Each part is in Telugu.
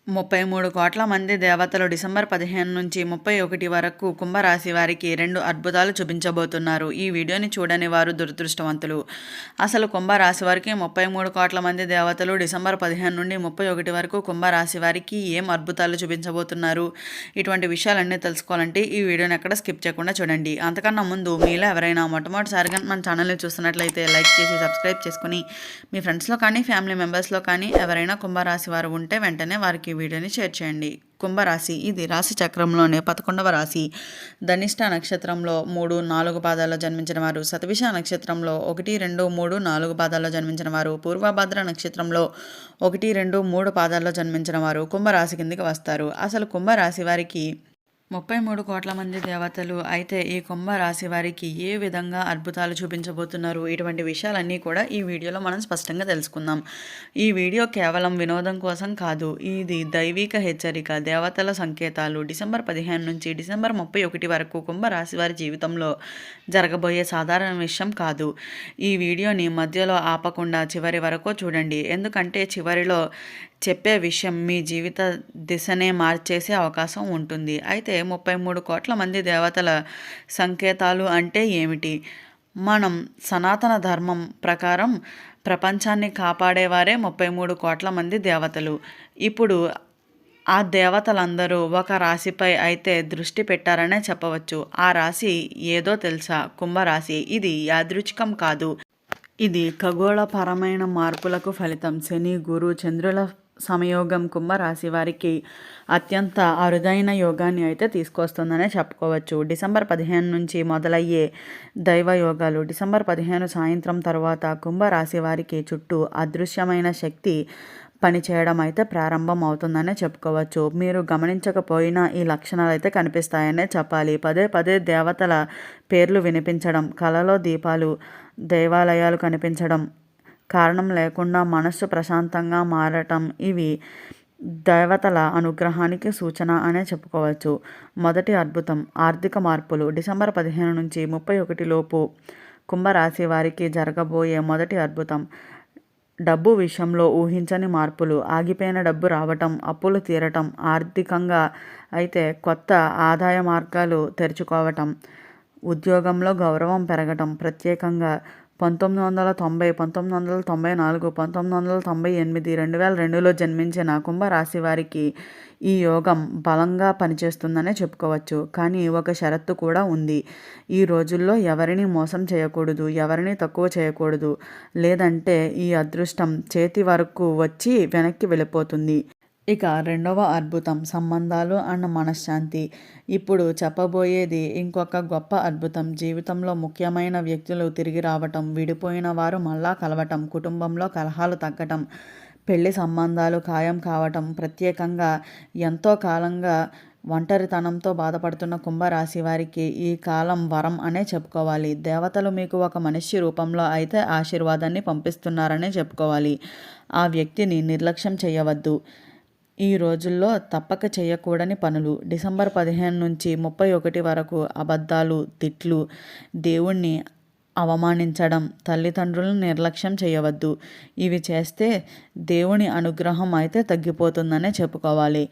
33 కోట్ల మంది దేవతలు డిసెంబర్ 15 నుంచి 31 వరకు కుంభరాశి వారికి 2 అద్భుతాలు చూపించబోతున్నారు. ఈ వీడియోని చూడని వారు దురదృష్టవంతులు. అసలు కుంభరాశి వారికి 33 కోట్ల మంది దేవతలు డిసెంబర్ 15 నుండి 31 వరకు కుంభరాశి వారికి ఏం అద్భుతాలు చూపించబోతున్నారు? ఇటువంటి విషయాలన్నీ తెలుసుకోవాలంటే ఈ వీడియోని ఎక్కడ స్కిప్ చేయకుండా చూడండి. అంతకన్నా ముందు మీలో ఎవరైనా మొట్టమొదటిసారిగా మన ఛానల్ని చూస్తున్నట్లయితే లైక్ చేసి సబ్స్క్రైబ్ చేసుకుని మీ ఫ్రెండ్స్లో కానీ ఫ్యామిలీ మెంబర్స్లో కానీ ఎవరైనా కుంభరాశి వారు ఉంటే వెంటనే వారికి వీడియోని షేర్ చేయండి. కుంభరాశి ఇది రాశి చక్రంలోనే 11వ రాశి. ధనిష్ట నక్షత్రంలో 3, 4 పాదాల్లో జన్మించిన వారు, శతభిష నక్షత్రంలో 1, 2, 3, 4 పాదాల్లో జన్మించిన వారు, పూర్వభద్ర నక్షత్రంలో 1, 2, 3 పాదాల్లో జన్మించిన వారు కుంభరాశి కిందికి వస్తారు. అసలు కుంభరాశి వారికి 33 కోట్ల మంది దేవతలు అయితే ఈ కుంభరాశి వారికి ఏ విధంగా అద్భుతాలు చూపించబోతున్నారు? ఇటువంటి విషయాలన్నీ కూడా ఈ వీడియోలో మనం స్పష్టంగా తెలుసుకుందాం. ఈ వీడియో కేవలం వినోదం కోసం కాదు, ఇది దైవిక హెచ్చరిక, దేవతల సంకేతాలు. డిసెంబర్ 15 నుంచి డిసెంబర్ 31 వరకు కుంభరాశి వారి జీవితంలో జరగబోయే సాధారణ విషయం కాదు. ఈ వీడియోని మధ్యలో ఆపకుండా చివరి వరకు చూడండి, ఎందుకంటే చివరిలో చెప్పే విషయం మీ జీవిత దిశనే మార్చేసే అవకాశం ఉంటుంది. అయితే 33 కోట్ల మంది దేవతల సంకేతాలు అంటే ఏమిటి? మనం సనాతన ధర్మం ప్రకారం ప్రపంచాన్ని కాపాడేవారే 33 కోట్ల మంది దేవతలు. ఇప్పుడు ఆ దేవతలందరూ ఒక రాశిపై అయితే దృష్టి పెట్టారనే చెప్పవచ్చు. ఆ రాశి ఏదో తెలుసా? కుంభరాశి. ఇది యాదృచ్ఛికం కాదు, ఇది ఖగోళపరమైన మార్పులకు ఫలితం. శని, గురు, చంద్రుల సమయోగం కుంభరాశి వారికి అత్యంత అరుదైన యోగాన్ని అయితే తీసుకొస్తుందనే చెప్పుకోవచ్చు. డిసెంబర్ 15 నుంచి మొదలయ్యే దైవ యోగాలు డిసెంబర్ 15 సాయంత్రం తర్వాత కుంభరాశి వారికి చుట్టూ అదృశ్యమైన శక్తి పనిచేయడం అయితే ప్రారంభం అవుతుందనే చెప్పుకోవచ్చు. మీరు గమనించకపోయినా ఈ లక్షణాలు అయితే కనిపిస్తాయనే చెప్పాలి. పదే పదే దేవతల పేర్లు వినిపించడం, కలలో దీపాలు, దేవాలయాలు కనిపించడం, కారణం లేకుండా మనస్సు ప్రశాంతంగా మారటం, ఇవి దేవతల అనుగ్రహానికి సూచన అనే చెప్పుకోవచ్చు. మొదటి అద్భుతం ఆర్థిక మార్పులు. డిసెంబర్ 15 నుంచి 31 లోపు కుంభరాశి వారికి జరగబోయే మొదటి అద్భుతం డబ్బు విషయంలో ఊహించని మార్పులు. ఆగిపోయిన డబ్బు రావటం, అప్పులు తీరటం, ఆర్థికంగా అయితే కొత్త ఆదాయ మార్గాలు తెరుచుకోవటం, ఉద్యోగంలో గౌరవం పెరగటం. ప్రత్యేకంగా 1990, 1994, 1998, 2002లో జన్మించిన కుంభరాశి వారికి ఈ యోగం బలంగా పనిచేస్తుందనే చెప్పుకోవచ్చు. కానీ ఒక షరతు కూడా ఉంది. ఈ రోజుల్లో ఎవరిని మోసం చేయకూడదు, ఎవరిని తక్కువ చేయకూడదు, లేదంటే ఈ అదృష్టం చేతి వరకు వచ్చి వెనక్కి వెళ్ళిపోతుంది. ఇక రెండవ అద్భుతం సంబంధాలు అండ్ మనశ్శాంతి. ఇప్పుడు చెప్పబోయేది ఇంకొక గొప్ప అద్భుతం. జీవితంలో ముఖ్యమైన వ్యక్తులు తిరిగి రావటం, విడిపోయిన వారు మళ్ళా కలవటం, కుటుంబంలో కలహాలు తగ్గటం, పెళ్లి సంబంధాలు ఖాయం కావటం. ప్రత్యేకంగా ఎంతో కాలంగా ఒంటరితనంతో బాధపడుతున్న కుంభరాశి వారికి ఈ కాలం వరం అనే చెప్పుకోవాలి. దేవతలు మీకు ఒక మనిషి రూపంలో అయితే ఆశీర్వాదాన్ని పంపిస్తున్నారనే చెప్పుకోవాలి. ఆ వ్యక్తిని నిర్లక్ష్యం చేయవద్దు. ఈ రోజుల్లో తప్పక చేయకూడని పనులు. డిసెంబర్ 15 నుంచి 31 వరకు అబద్ధాలు, తిట్లు, దేవుణ్ణి అవమానించడం, తల్లిదండ్రులను నిర్లక్ష్యం చేయవద్దు. ఇవి చేస్తే దేవుని అనుగ్రహం అయితే తగ్గిపోతుందనే చెప్పుకోవాలి.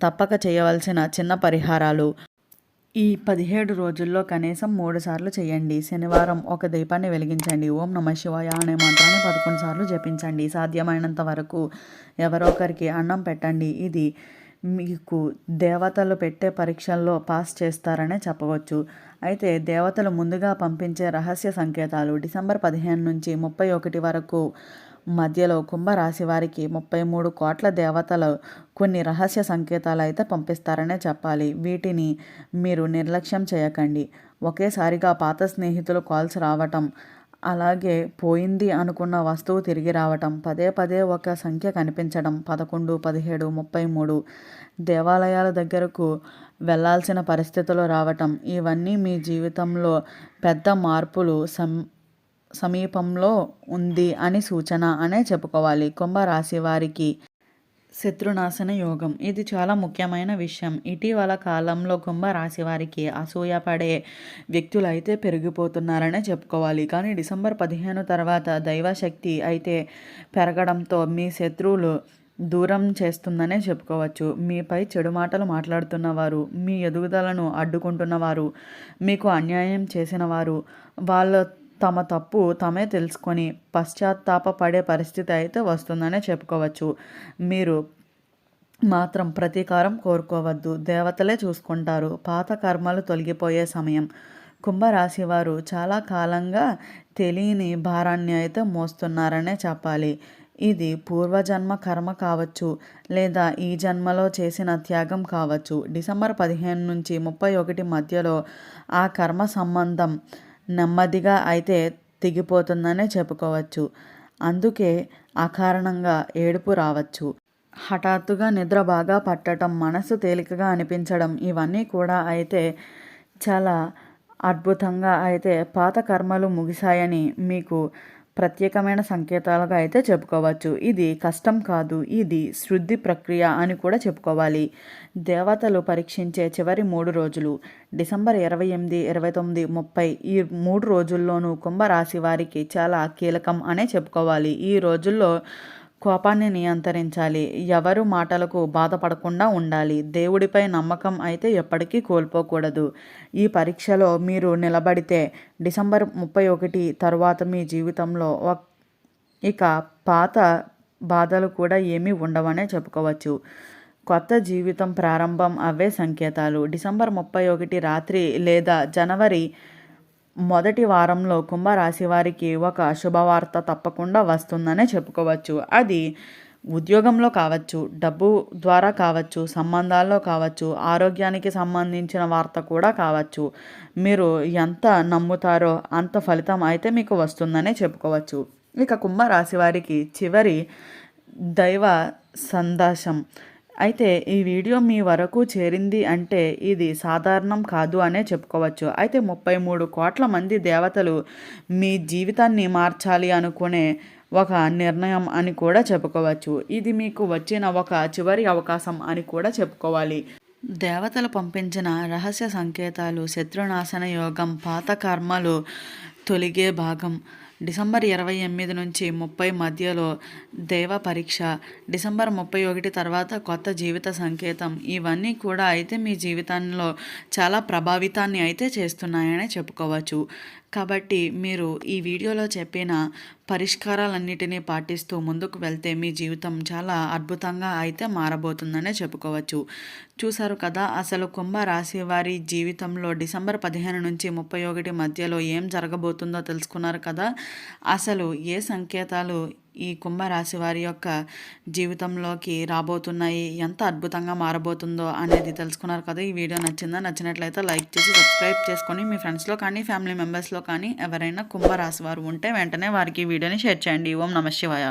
తప్పక చేయవలసిన చిన్న పరిహారాలు. ఈ 17 రోజుల్లో కనీసం 3 సార్లు చేయండి. శనివారం ఒక దీపాన్ని వెలిగించండి. ఓం నమః శివాయ అనే మంత్రాన్ని 11 సార్లు జపించండి. సాధ్యమైనంత వరకు ఎవరో ఒకరికి అన్నం పెట్టండి. ఇది మీకు దేవతలు పెట్టే పరీక్షల్లో పాస్ చేస్తారనే చెప్పవచ్చు. అయితే దేవతలు ముందుగా పంపించే రహస్య సంకేతాలు. డిసెంబర్ 15 నుంచి 31 వరకు మధ్యలో కుంభరాశి వారికి 33 కోట్ల దేవతలు కొన్ని రహస్య సంకేతాలు అయితే పంపిస్తారనే చెప్పాలి. వీటిని మీరు నిర్లక్ష్యం చేయకండి. ఒకేసారిగా పాత స్నేహితులు కాల్స్ రావటం, అలాగే పోయింది అనుకున్న వస్తువు తిరిగి రావటం, పదే పదే ఒక సంఖ్య కనిపించడం, 11, 17, 33, దేవాలయాల దగ్గరకు వెళ్ళాల్సిన పరిస్థితులు రావటం, ఇవన్నీ మీ జీవితంలో పెద్ద మార్పులు సమీపంలో ఉంది అని సూచన అనే చెప్పుకోవాలి. కుంభరాశి వారికి శత్రునాశన యోగం. ఇది చాలా ముఖ్యమైన విషయం. ఇటీవల కాలంలో కుంభరాశి వారికి అసూయపడే వ్యక్తులు అయితే పెరిగిపోతున్నారనే చెప్పుకోవాలి. కానీ డిసెంబర్ 15 తర్వాత దైవశక్తి అయితే పెరగడంతో మీ శత్రువులు దూరం చేస్తుందనే చెప్పుకోవచ్చు. మీపై చెడు మాటలు మాట్లాడుతున్నవారు, మీ ఎదుగుదలను అడ్డుకుంటున్నవారు, మీకు అన్యాయం చేసినవారు, వాళ్ళ తమ తప్పు తమే తెలుసుకొని పశ్చాత్తాపపడే పరిస్థితి అయితే వస్తుందనే చెప్పుకోవచ్చు. మీరు మాత్రం ప్రతీకారం కోరుకోవద్దు. దేవతలే చూసుకుంటారు. పాత కర్మలు తొలగిపోయే సమయం. కుంభరాశి వారు చాలా కాలంగా తెలియని భారాన్ని అయితే మోస్తున్నారనే చెప్పాలి. ఇది పూర్వజన్మ కర్మ కావచ్చు, లేదా ఈ జన్మలో చేసిన త్యాగం కావచ్చు. డిసెంబర్ 15 నుంచి 31 మధ్యలో ఆ కర్మ సంబంధం నెమ్మదిగా అయితే తెగిపోతుందనే చెప్పుకోవచ్చు. అందుకే అకారణంగా ఏడుపు రావచ్చు. హఠాత్తుగా నిద్ర బాగా పట్టడం, మనసు తేలికగా అనిపించడం, ఇవన్నీ కూడా అయితే చాలా అద్భుతంగా అయితే పాత కర్మలు ముగిశాయని మీకు ప్రత్యేకమైన సంకేతాలుగా అయితే చెప్పుకోవచ్చు. ఇది కష్టం కాదు, ఇది శుద్ధి ప్రక్రియ అని కూడా చెప్పుకోవాలి. దేవతలు పరీక్షించే చివరి 3 రోజులు డిసెంబర్ 28, 29, 30 ఈ 3 రోజుల్లోనూ కుంభరాశి వారికి చాలా కీలకం అనే చెప్పుకోవాలి. ఈ రోజుల్లో కోపాన్ని నియంత్రించాలి. ఎవరు మాటలకు బాధపడకుండా ఉండాలి. దేవుడిపై నమ్మకం అయితే ఎప్పటికీ కోల్పోకూడదు. ఈ పరీక్షలో మీరు నిలబడితే డిసెంబర్ 31 తర్వాత మీ జీవితంలో ఇక పాత బాధలు కూడా ఏమీ ఉండవనే చెప్పుకోవచ్చు. కొత్త జీవితం ప్రారంభం అవే సంకేతాలు. డిసెంబర్ 31 రాత్రి లేదా జనవరి మొదటి వారంలో కుంభరాశి వారికి ఒక శుభవార్త తప్పకుండా వస్తుందనే చెప్పుకోవచ్చు. అది ఉద్యోగంలో కావచ్చు, డబ్బు ద్వారా కావచ్చు, సంబంధాల్లో కావచ్చు, ఆరోగ్యానికి సంబంధించిన వార్త కూడా కావచ్చు. మీరు ఎంత నమ్ముతారో అంత ఫలితం అయితే మీకు వస్తుందనే చెప్పుకోవచ్చు. ఇక కుంభరాశి వారికి చివరి దైవ సందేశం అయితే ఈ వీడియో మీ వరకు చేరింది అంటే ఇది సాధారణం కాదు అనే చెప్పుకోవచ్చు. అయితే 33 కోట్ల మంది దేవతలు మీ జీవితాన్ని మార్చాలి అనుకునే ఒక నిర్ణయం అని కూడా చెప్పుకోవచ్చు. ఇది మీకు వచ్చిన ఒక చివరి అవకాశం అని కూడా చెప్పుకోవాలి. దేవతలు పంపించిన రహస్య సంకేతాలు, శత్రునాశన యోగం, పాత కర్మలు తొలగే భాగం, డిసెంబర్ 28 నుంచి 30 మధ్యలో దైవ పరీక్ష, డిసెంబర్ 31 తర్వాత కొత్త జీవిత సంకేతం, ఇవన్నీ కూడా అయితే మీ జీవితంలో చాలా ప్రభావితాన్ని అయితే చేస్తున్నాయని చెప్పుకోవచ్చు. కాబట్టి మీరు ఈ వీడియోలో చెప్పిన పరిష్కారాలన్నిటినీ పాటిస్తూ ముందుకు వెళ్తే మీ జీవితం చాలా అద్భుతంగా అయితే మారబోతుందనే చెప్పుకోవచ్చు. చూసారు కదా, అసలు కుంభరాశి వారి జీవితంలో డిసెంబర్ 15 నుంచి 31 మధ్యలో ఏం జరగబోతుందో తెలుసుకున్నారు కదా. అసలు ఏ సంకేతాలు ఈ కుంభరాశి వారి యొక్క జీవితంలోకి రాబోతున్నాయి, ఎంత అద్భుతంగా మారబోతుందో అనేది తెలుసుకున్నారు కదా. ఈ వీడియో నచ్చినట్లయితే లైక్ చేసి సబ్స్క్రైబ్ చేసుకొని మీ ఫ్రెండ్స్లో కానీ ఫ్యామిలీ మెంబర్స్లో కానీ ఎవరైనా కుంభరాశి వారు ఉంటే వెంటనే వారికి ఈ వీడియోని షేర్ చేయండి. ఓం నమః శివాయ.